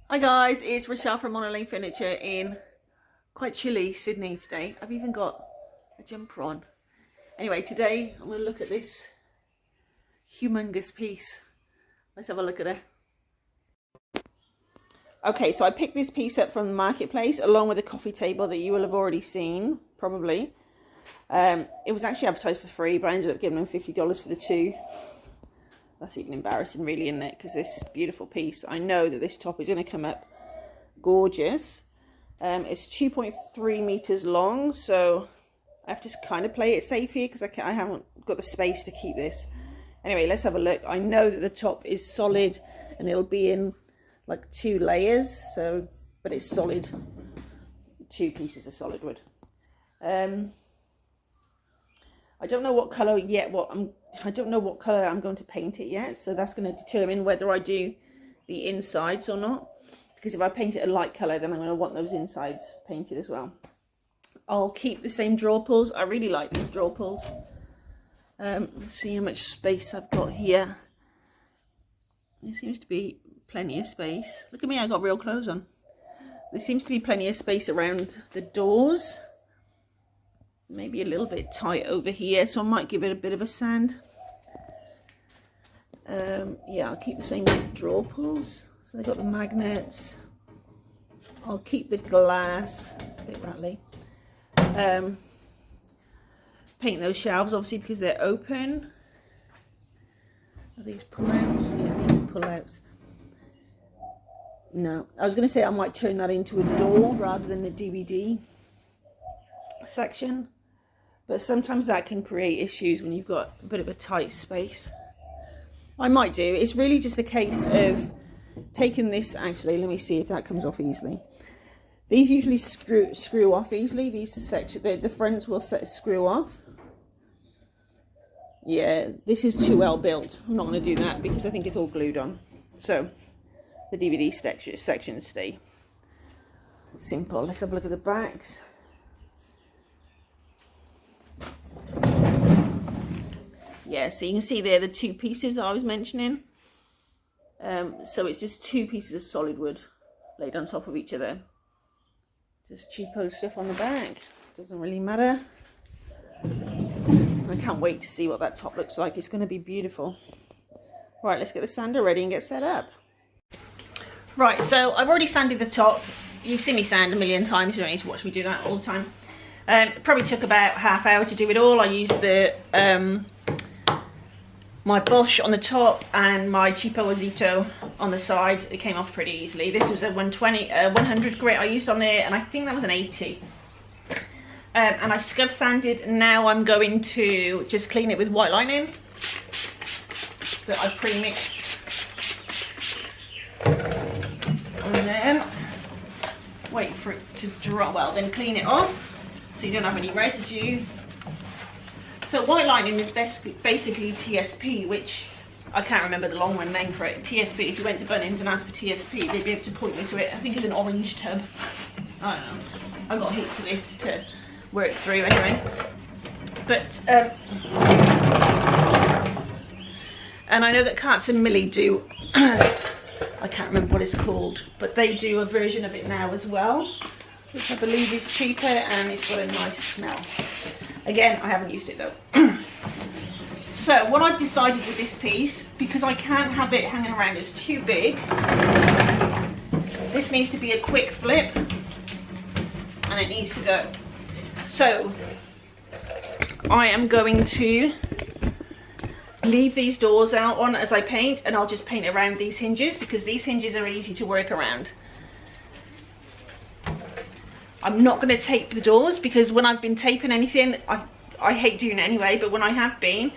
Hi guys, it's Rachelle from Monolane Furniture in quite chilly Sydney today. I've even got a jumper on. Anyway, today I'm going to look at this humongous piece. Let's have a look at it. Okay, so I picked this piece up from the marketplace along with a coffee table that you will have already seen, probably. It was actually advertised for free, but I ended up giving them $50 for the two. That's even embarrassing really, isn't it? Because this beautiful piece, I know that this top is going to come up gorgeous. It's 2.3 meters long, so I have to kind of play it safe here because I haven't got the space to keep this. Anyway, let's have a look. I know that the top is solid and it'll be in like 2 layers, so but it's solid, 2 pieces of solid wood. I don't know what color yet. I don't know what color I'm going to paint it yet, so that's going to determine whether I do the insides or not. Because if I paint it a light color, then I'm going to want those insides painted as well. I'll keep the same drawer pulls. I really like these drawer pulls. Let's see how much space I've got here. There seems to be plenty of space. Look at me, I got real clothes on. There seems to be plenty of space around the doors. Maybe a little bit tight over here, so I might give it a bit of a sand. Yeah, I'll keep the same drawer pulls. So they've got the magnets. I'll keep the glass. It's a bit rattly. Paint those shelves, obviously, because they're open. Are these pull-outs? Yeah, these are pull-outs. No, I was going to say I might turn that into a door rather than a DVD section. But sometimes that can create issues when you've got a bit of a tight space. I might do. It's really just a case of taking this. Actually, let me see if that comes off easily. These usually screw off easily. These sections, the fronts will screw off. Yeah, this is too well built. I'm not going to do that because I think it's all glued on. So the DVD sections stay simple. Let's have a look at the backs. Yeah, so you can see there the 2 pieces that I was mentioning. So it's just 2 pieces of solid wood laid on top of each other. Just cheapo stuff on the back. Doesn't really matter. I can't wait to see what that top looks like. It's going to be beautiful. Right, let's get the sander ready and get set up. Right, so I've already sanded the top. You've seen me sand a million times. You don't need to watch me do that all the time. It probably took about half hour to do it all. I used the my Bosch on the top and my cheapo Azito on the side. It came off pretty easily. This was a 100 grit I used on there, and I think that was an 80. And I scub sanded, and now I'm going to just clean it with white lightning that I pre-mixed. And then wait for it to dry, well then clean it off so you don't have any residue. So white lightning is basically TSP, which I can't remember the long run name for it. TSP, if you went to Bunnings and asked for TSP, they'd be able to point me to it. I think it's an orange tub. I don't know. I've got heaps of this to work through anyway. But, and I know that Carts and Millie do, I can't remember what it's called, but they do a version of it now as well, which I believe is cheaper and it's got a nice smell. Again, I haven't used it though. So what I've decided with this piece, because I can't have it hanging around, it's too big. This needs to be a quick flip and it needs to go. So I am going to leave these doors out on as I paint, and I'll just paint around these hinges because these hinges are easy to work around. I'm not going to tape the doors because when I've been taping anything, I hate doing it anyway, but when I have been,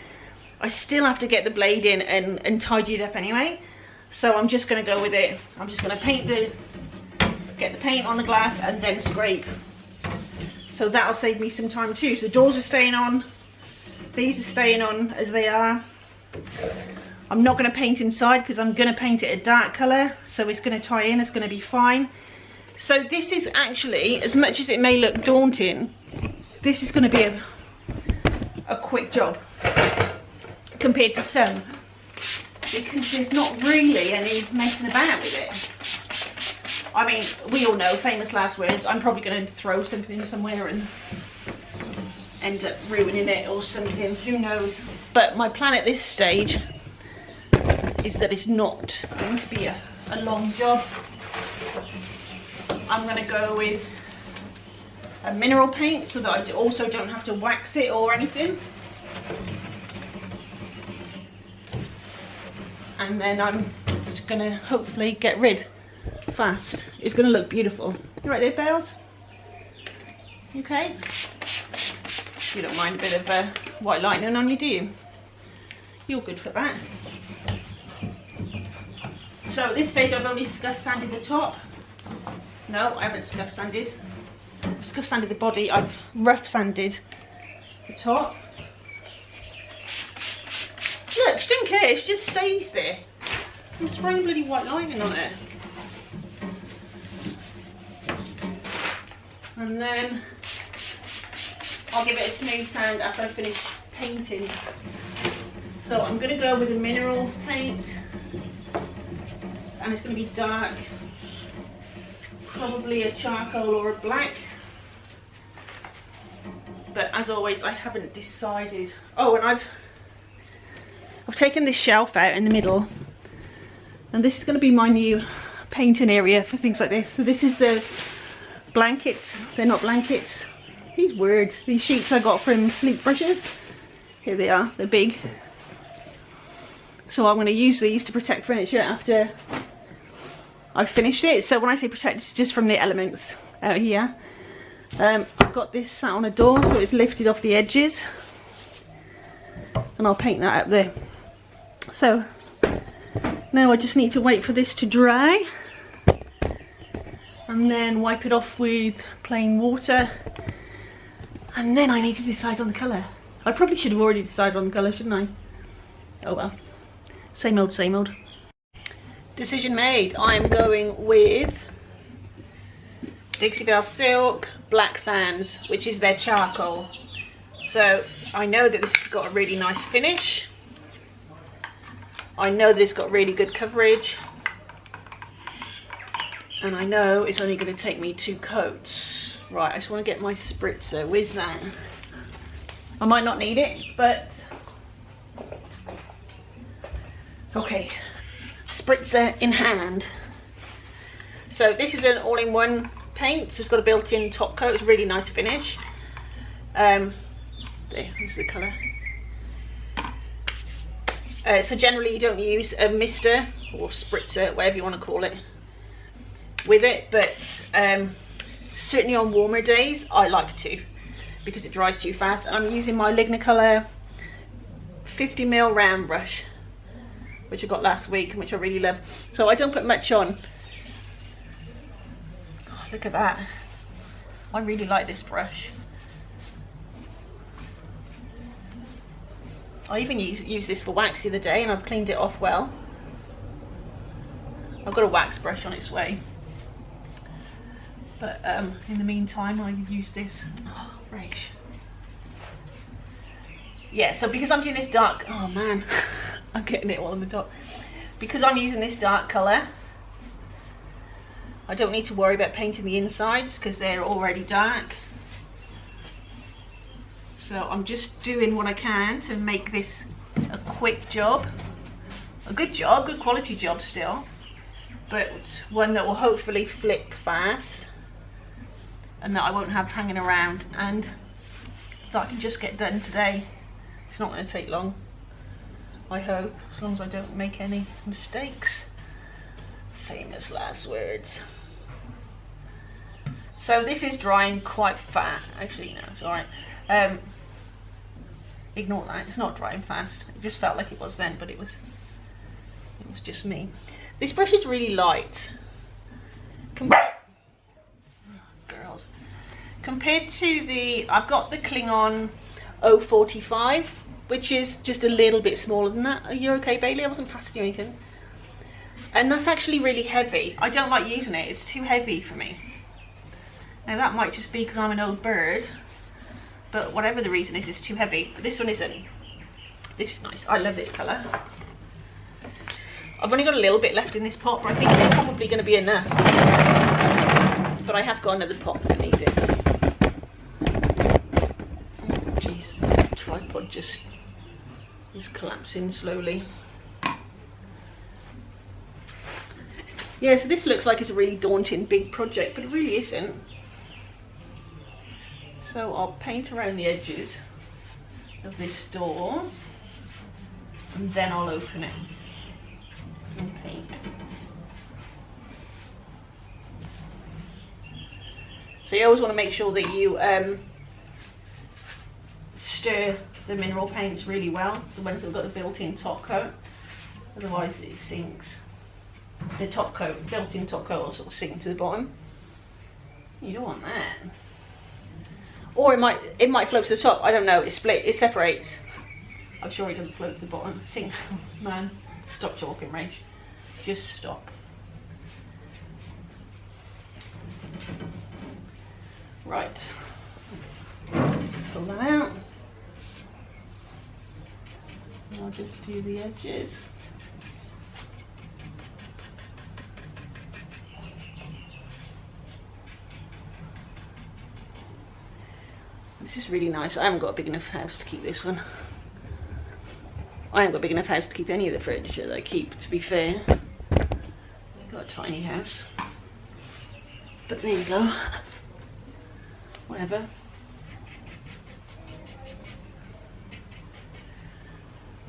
I still have to get the blade in and tidy it up anyway. So I'm just going to go with it. I'm just going to get the paint on the glass and then scrape. So that'll save me some time too. So the doors are staying on, these are staying on as they are. I'm not going to paint inside because I'm going to paint it a dark colour, so it's going to tie in, it's going to be fine. So this is actually, as much as it may look daunting, this is going to be a quick job compared to some, because there's not really any messing about with it. I mean, we all know, famous last words. I'm probably going to throw something somewhere and end up ruining it or something, who knows. But my plan at this stage is that it's not going to be a long job. I'm going to go with a mineral paint so that I also don't have to wax it or anything. And then I'm just going to hopefully get rid fast. It's going to look beautiful. You right there, Bells? Okay. You don't mind a bit of white lightning on you, do you? You're good for that. So at this stage I've only scuff sanded the top. No, I haven't scuff sanded. I've scuff sanded the body. I've rough sanded the top. Look, she doesn't care, she just stays there. I'm spraying bloody white lining on it. And then I'll give it a smooth sand after I finish painting. So I'm going to go with a mineral paint, and it's going to be dark, probably a charcoal or a black. But as always, I haven't decided. Oh, and I've taken this shelf out in the middle, and this is going to be my new painting area for things like this. So this is the blankets. They're not blankets. These words, these sheets I got from Sleep Brushes. Here they are, they're big. So I'm going to use these to protect furniture after I've finished it. So when I say protect, it's just from the elements out here. I've got this sat on a door so it's lifted off the edges. And I'll paint that up there. So now I just need to wait for this to dry. And then wipe it off with plain water. And then I need to decide on the colour. I probably should have already decided on the colour, shouldn't I? Oh well. Same old, same old. Decision made. I'm going with Dixie Belle Silk Black Sands, which is their charcoal. So I know that this has got a really nice finish. I know that it's got really good coverage. And I know it's only going to take me 2 coats. Right, I just want to get my spritzer. Where's that? I might not need it, but... Okay, spritzer in hand. So this is an all-in-one paint. So it's got a built-in top coat. It's a really nice finish. There, this is the colour. So generally you don't use a mister or spritzer, whatever you want to call it, with it, but certainly on warmer days I like to, because it dries too fast. And I'm using my Lignacolor 50mm round brush, which I got last week and which I really love. So I don't put much on. Oh, look at that. I really like this brush. I even used this for wax the other day and I've cleaned it off well. I've got a wax brush on its way. But in the meantime, I use this. Oh, Rach. Yeah, so because I'm doing this dark, oh man, I'm getting it all on the top. Because I'm using this dark colour, I don't need to worry about painting the insides because they're already dark. So I'm just doing what I can to make this a quick job. A good job, good quality job still. But one that will hopefully flip fast. And that I won't have hanging around, and that I can just get done today. It's not going to take long, I hope, as long as I don't make any mistakes. Famous last words. So this is drying quite fast. Actually, no, it's alright. Ignore that, it's not drying fast. It just felt like it was then, but it was just me. This brush is really light. Compared to the, I've got the Klingon 045, which is just a little bit smaller than that. Are you okay, Bailey? I wasn't passing you anything. And that's actually really heavy. I don't like using it, it's too heavy for me. Now that might just be because I'm an old bird, but whatever the reason is, it's too heavy. But this one isn't. This is nice, I love this colour. I've only got a little bit left in this pot, but I think it's probably going to be enough. But I have got another pot if I need it. Oh jeez, the tripod just is collapsing slowly. Yeah, so this looks like it's a really daunting big project, but it really isn't. So I'll paint around the edges of this door and then I'll open it and paint. So you always want to make sure that you stir the mineral paints really well, the ones that have got the built-in top coat, otherwise it sinks. The top coat, built-in top coat will sort of sink to the bottom. You don't want that. Or it might float to the top, I don't know, it separates. I'm sure it doesn't float to the bottom, it sinks. Man, stop talking, Rach. Just stop. Right, pull that out. And I'll just do the edges. This is really nice. I haven't got a big enough house to keep this one. I haven't got a big enough house to keep any of the furniture that I keep, to be fair. I've got a tiny house. But there you go. Whatever.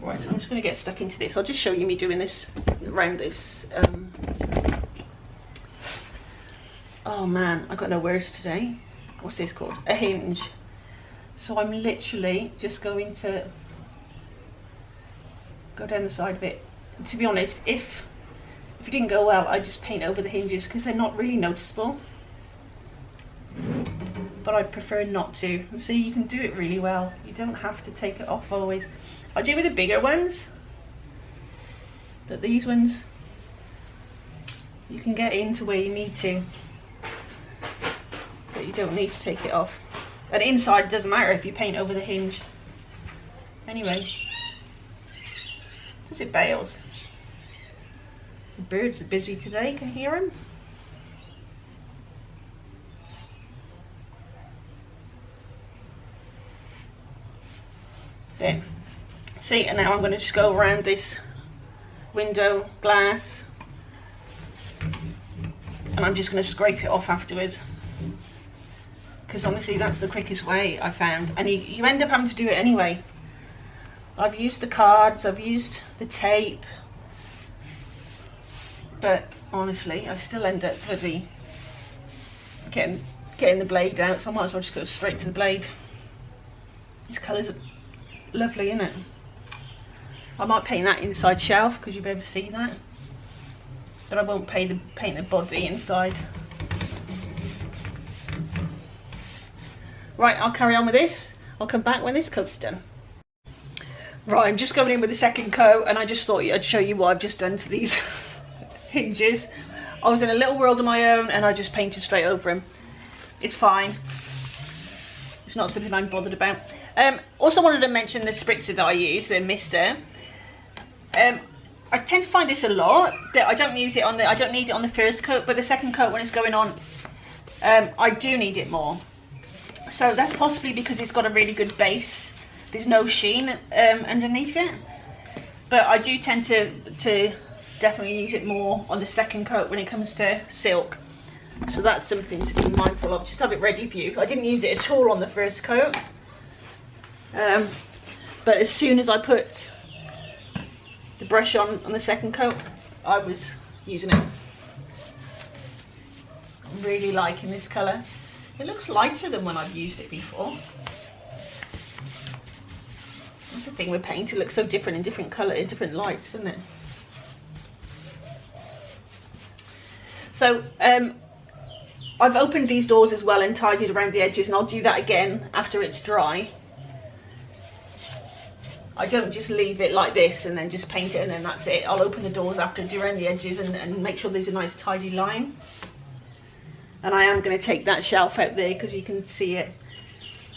Right, so I'm just going to get stuck into this. I'll just show you me doing this around this. Oh man, I got no words today. What's this called? A hinge. So I'm literally just going to go down the side of it. To be honest, if it didn't go well, I'd just paint over the hinges because they're not really noticeable. But I prefer not to. And see, you can do it really well. You don't have to take it off always. I do with the bigger ones, but these ones, you can get into where you need to, but you don't need to take it off. And inside, it doesn't matter if you paint over the hinge. Anyway, as it bails. The birds are busy today, can you hear them? There. See, and now I'm going to just go around this window glass and I'm just going to scrape it off afterwards, because honestly that's the quickest way I found, and you end up having to do it anyway. I've used the cards, I've used the tape, but honestly I still end up bloody getting the blade out, so I might as well just go straight to the blade. These colours are lovely, isn't it? I might paint that inside shelf because you'll be able to see that, but I won't paint the body inside. Right, I'll carry on with this. I'll come back when this coat's done. Right, I'm just going in with the second coat, and I just thought I'd show you what I've just done to these hinges. I was in a little world of my own and I just painted straight over them. It's fine. It's not something I'm bothered about. Also wanted to mention the spritzer that I use, the mister. I tend to find this a lot, that I don't use it on I don't need it on the first coat, but the second coat when it's going on, I do need it more. So that's possibly because it's got a really good base. There's no sheen underneath it, but I do tend to definitely use it more on the second coat when it comes to silk. So that's something to be mindful of. Just have it ready for you. I didn't use it at all on the first coat, but as soon as I put the brush on the second coat, I was using it. I'm really liking this colour. It looks lighter than when I've used it before. That's the thing with paint, it looks so different in different colour, in different lights, doesn't it? So I've opened these doors as well and tidied around the edges, and I'll do that again after it's dry. I don't just leave it like this and then just paint it and then that's it. I'll open the doors after, do around the edges and make sure there's a nice tidy line. And I am going to take that shelf out there because you can see it.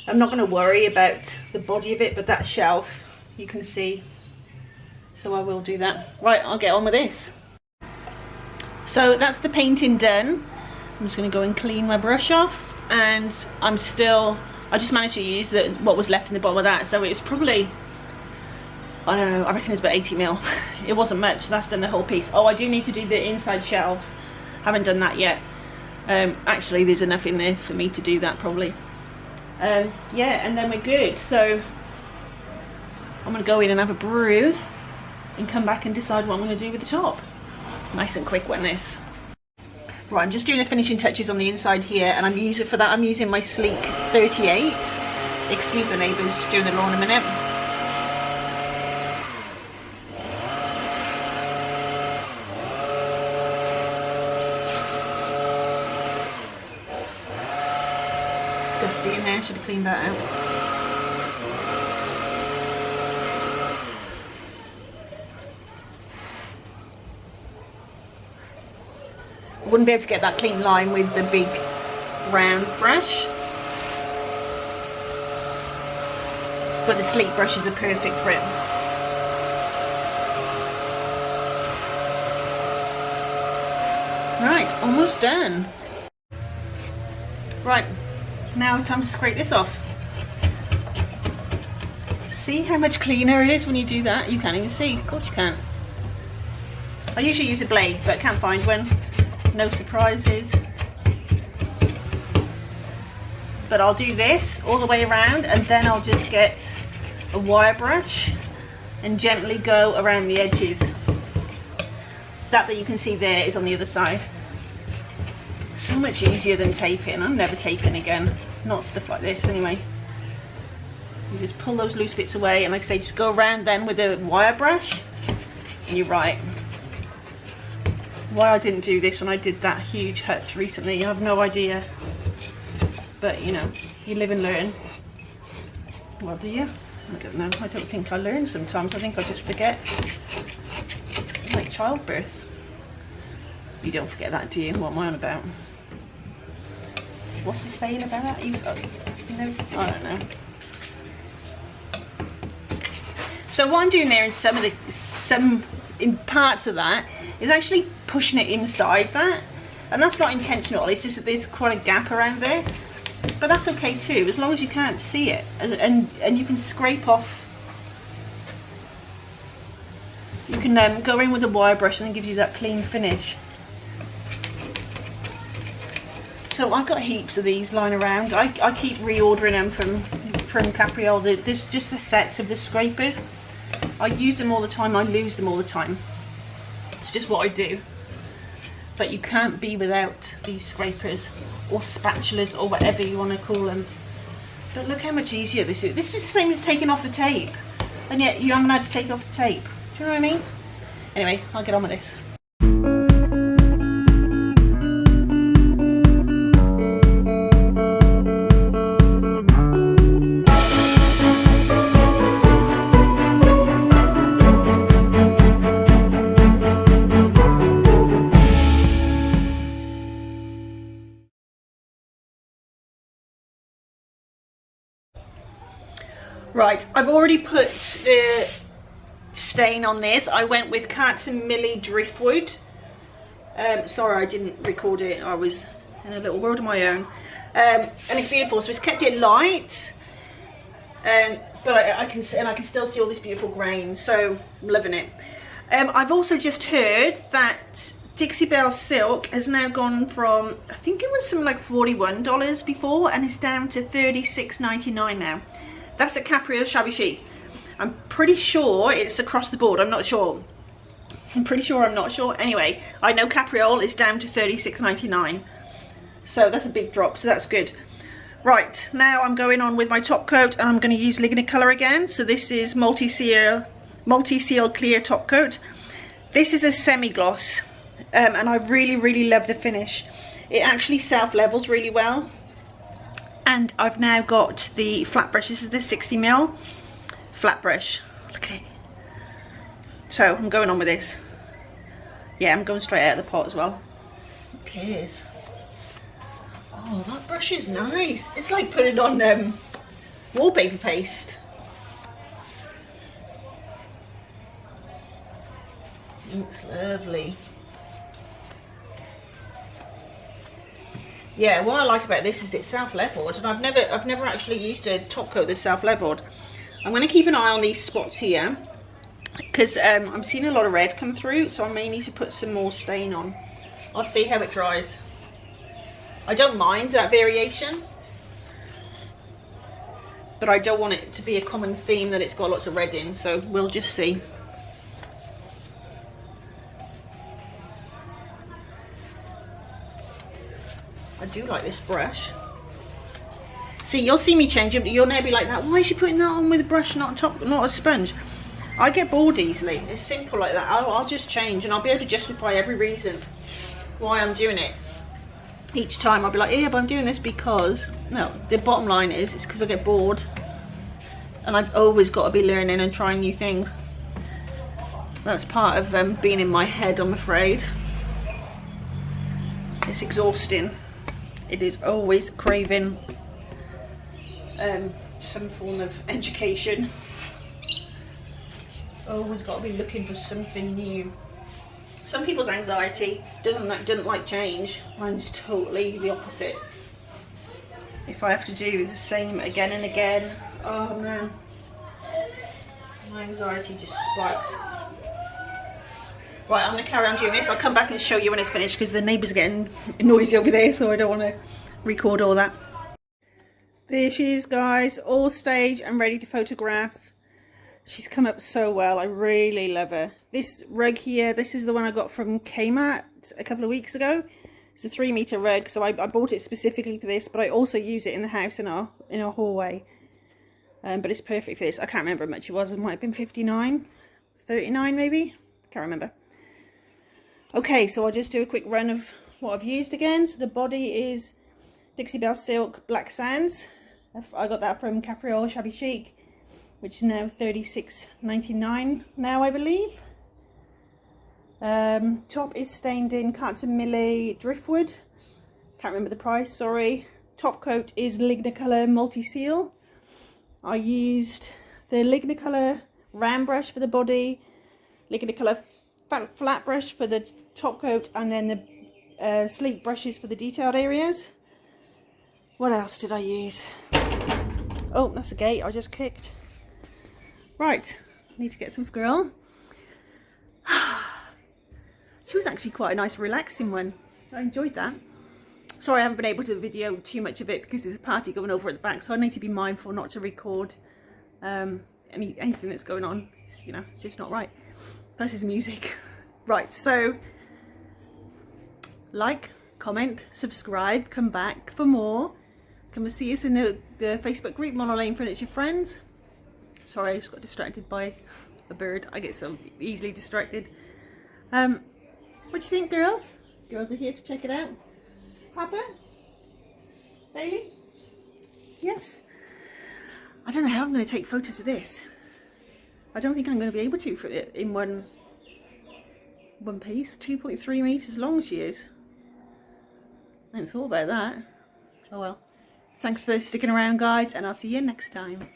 I'm not going to worry about the body of it, but that shelf you can see. So I will do that. Right, I'll get on with this. So that's the painting done. I'm just going to go and clean my brush off, and I just managed to use what was left in the bottom of that, so it was probably, I don't know, I reckon it's about 80 mil. It wasn't much. That's done the whole piece. Oh, I do need to do the inside shelves. Haven't done that yet. Actually, there's enough in there for me to do that probably. Yeah, and then we're good. So I'm going to go in and have a brew and come back and decide what I'm going to do with the top. Nice and quick one, this. Right, I'm just doing the finishing touches on the inside here, and I'm using my Sleek 38. Excuse the neighbours doing the lawn a minute. Dusty in there, should have cleaned that out. Wouldn't be able to get that clean line with the big round brush, but the Sleek brushes are perfect for it. Right, almost done. Right, now time to scrape this off. See how much cleaner it is when you do that? You can't even see, of course you can't. I usually use a blade, but can't find one. No surprises. But I'll do this all the way around, and then I'll just get a wire brush and gently go around the edges. That you can see there is on the other side. So much easier than taping. I'm never taping again. Not stuff like this anyway. You just pull those loose bits away, and like I say, just go around then with a wire brush, and you're right. Why I didn't do this when I did that huge hutch recently, I have no idea. But you know, you live and learn. Well, do you? I don't know. I don't think I learn sometimes. I think I just forget. Like childbirth. You don't forget that, do you? What am I on about? What's the saying about that? You know, I don't know. So what I'm doing there in in parts of that is actually pushing it inside that, and that's not intentional. It's just that there's quite a gap around there, but that's okay too, as long as you can't see it, and you can scrape off. You can go in with a wire brush, and it gives you that clean finish. So I've got heaps of these lying around. I keep reordering them from Capriole. There's just the sets of the scrapers. I use them all the time, I lose them all the time. It's just what I do. But you can't be without these scrapers or spatulas or whatever you want to call them. But look how much easier this is. This is the same as taking off the tape, and yet you haven't had to take off the tape. Do you know what I mean? Anyway, I'll get on with this. Right, I've already put the stain on this. I went with Carts and Millie Driftwood. Sorry I didn't record it, I was in a little world of my own. And it's beautiful, so it's kept it light. But I can still see all this beautiful grain, so I'm loving it. I've also just heard that Dixie Belle Silk has now gone from, I think it was something like $41 before, and it's down to $36.99 now. That's at Capriole Shabby Chic. I'm pretty sure it's across the board. I'm not sure. I'm pretty sure I'm not sure. Anyway, I know Capriole is down to $36.99. So that's a big drop, so that's good. Right, now I'm going on with my top coat, and I'm going to use Lignacolor again. So this is Multi-Seal Clear Top Coat. This is a semi-gloss, and I really, really love the finish. It actually self-levels really well. And I've now got the flat brush. This is the 60mm flat brush. Look at it. So I'm going on with this. Yeah, I'm going straight out of the pot as well. Who cares? Oh, that brush is nice. It's like putting on wallpaper paste. Looks lovely. Yeah, what I like about this is it's self-leveled, and I've never actually used a top coat that's self-leveled. I'm going to keep an eye on these spots here, because I'm seeing a lot of red come through, so I may need to put some more stain on. I'll see how it dries. I don't mind that variation, but I don't want it to be a common theme that it's got lots of red in, so we'll just see. I do like this brush. See, you'll see me change it, but you'll now be like that. Why is she putting that on with a brush, not a sponge? I get bored easily. It's simple like that. I'll just change, and I'll be able to justify every reason why I'm doing it. Each time I'll be like, yeah, but I'm doing this because... No, the bottom line is, it's because I get bored. And I've always got to be learning and trying new things. That's part of being in my head, I'm afraid. It's exhausting. It is always craving some form of education. Always got to be looking for something new. Some people's anxiety doesn't like change. Mine's totally the opposite. If I have to do the same again and again, oh man, my anxiety just spikes. Right, I'm going to carry on doing this. I'll come back and show you when it's finished, because the neighbours are getting noisy over there, so I don't want to record all that. There she is, guys, all staged and ready to photograph. She's come up so well. I really love her. This rug here, this is the one I got from Kmart a couple of weeks ago. It's a 3-meter rug, so I bought it specifically for this, but I also use it in the house in our hallway. But it's perfect for this. I can't remember how much it was. It might have been 59, 39 maybe. Can't remember. Okay, so I'll just do a quick run of what I've used again. So the body is Dixie Belle Silk Black Sands. I got that from Capriole Shabby Chic, which is now $36.99 now, I believe. Top is stained in Carton Millet Driftwood. Can't remember the price, sorry. Top coat is Lignacolor Multi-Seal. I used the Lignacolor round brush for the body, Lignacolor flat brush for the top coat, and then the sleek brushes for the detailed areas. What else did I use? Oh, that's a gate I just kicked. Right, I need to get some girl. She was actually quite a nice relaxing one. I enjoyed that. Sorry I haven't been able to video too much of it because there's a party going over at the back, so I need to be mindful not to record anything that's going on. You know, it's just not right. Plus his music. Right, so like, comment, subscribe, come back for more. Come and see us in the Facebook group, Mono Lane Furniture Friends. Sorry, I just got distracted by a bird. I get so easily distracted. What do you think, girls? Girls are here to check it out. Papa? Bailey? Yes? I don't know how I'm going to take photos of this. I don't think I'm going to be able to for it in one piece. 2.3 meters long she is. I hadn't thought about that. Oh well. Thanks for sticking around, guys, and I'll see you next time.